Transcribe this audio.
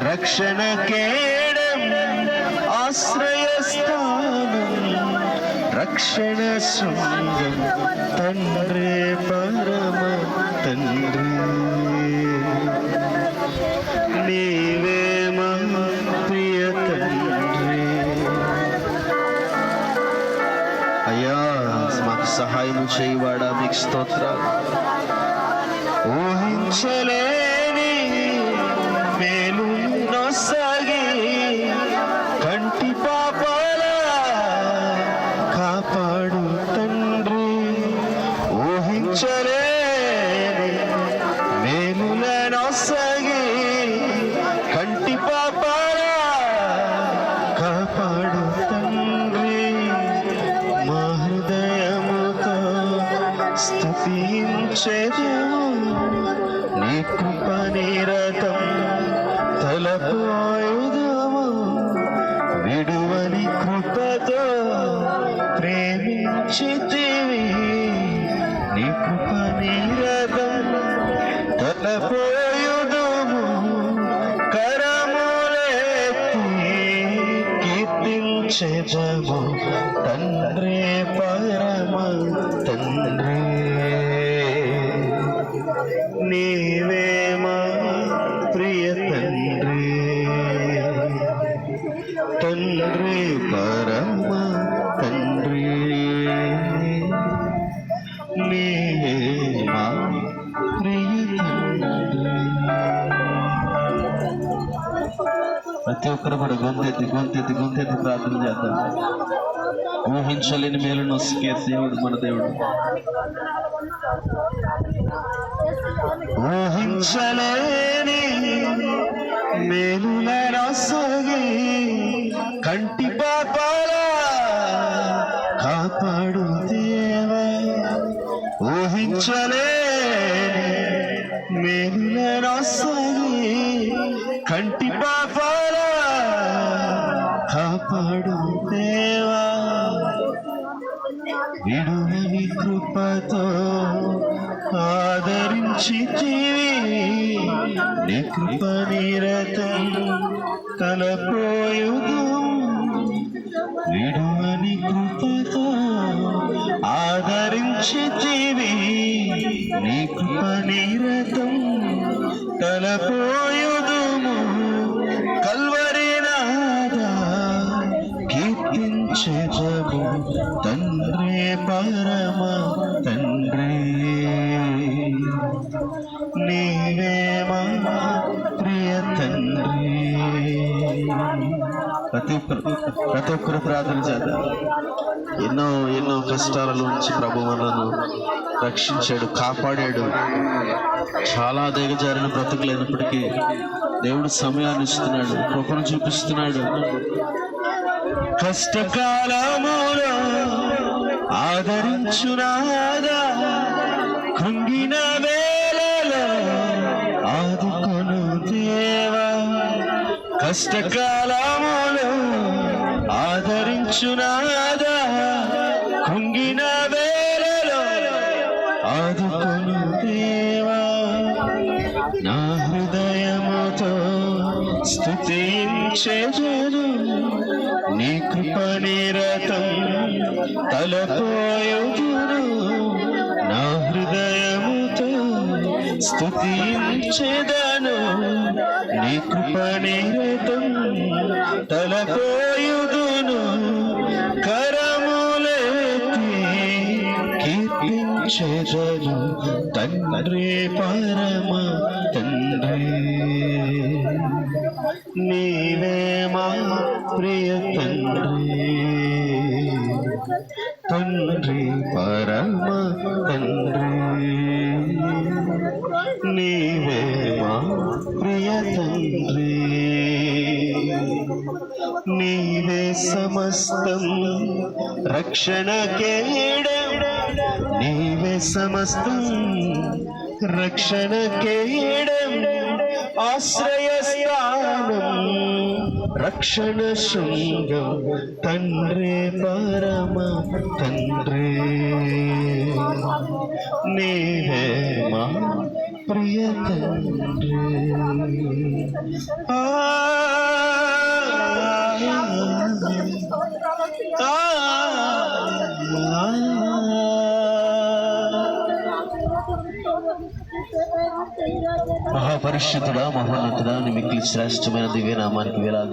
రక్షణ కేడం ఆశ్రయస్థానం రక్షణ శృంగం తండ్రి పరమ తండ్రి నీవే మా ప్రియ తండ్రి. అయ్యా మాకు సహాయం చేయవాడా, మీకు స్తోత్రాలు. ఊహించలేని మేలు నొసగి కంటి పాపాల కాపాడు తండ్రి. ఊహించలేని మేలుల నొసగి కంటి పాపాల కాపాడు తండ్రి. మా హృదయముతో స్తుతించెదము నీ కృప నిరతం తలపోయుదము. విడువని కృపతో ప్రేమించితివి నీ కృప నిరతం తలపోయుదము. కరములెత్తి కీర్తించెదము తండ్రి పరమ తండ్రి. నీవే మా ప్రియ తండ్రి, తండ్రి పరమ తండ్రి. నీవే మా ప్రియ తండ్రి. ప్రతి ఒక్కరు కూడా గొంతెత్తి ప్రార్థన చేద్దాం. ఊహించలేని మేలు నొసగే దేవుడు మన దేవుడు. ఊహించలేని మేలుల నొసగి కంటి పాపాల కాపాడు దేవా. ఊహించలేని మేలుల నొసగి కంటి పాపాల కాపాడు దేవా. విడువని కృపతో ఆదరించితివి నీ కృప నిరతం తలపోయుదు. విడువని కృపతో ఆదరించితివి నీ కృప నిరతం తలపోయుదుము. కల్వరి నాదా కీర్తించెదము తండ్రి పరమ తండ్రి. నీవే మా ప్రియ తండ్రి. ప్రతి ఒక్కరు ప్రార్థన చేద్దాం. ఎన్నో కష్టాల నుంచి ప్రభు మనను రక్షించాడు, కాపాడాడు. చాలా దిగజారిన బ్రతుకులైనప్పటికీ దేవుడు సమయాన్ని ఇస్తున్నాడు, కృపను చూపిస్తున్నాడు. కష్టకాలములో ఆదరించునాదా, కృంగిన వేళలో ఆదుకొను దేవా. కష్టకాలములో ఆదరించునాదా, కృంగిన వేళలో ఆదుకొను దేవా. నా హృదయముతో స్తుతించెదను నీ కృప నిరతం తలపోయుదును. నా హృదయముతో స్తుతించెదను నీ కృప నిరతం తలపోయుదును. కరములెత్తి కీర్తించెదను తండ్రి పరమ తండ్రి. నీవే మా ప్రియ తండ్రి, తండ్రి పరమ తండ్రి. నీవే మా ప్రియ తండ్రి. నీవే సమస్తం రక్షణ కేడం. నీవే సమస్తం రక్షణ కేడం ఆశ్రయస్థానం రక్షణ శృంగం తండ్రి పరమ తండ్రి. నీవే మా ప్రియ తండ్రి. మహాపరిశుద్ధుడా, మహోన్నతుడా, నీ మిక్కిలి శ్రేష్టమైన దివ్య నామానికి వేలాది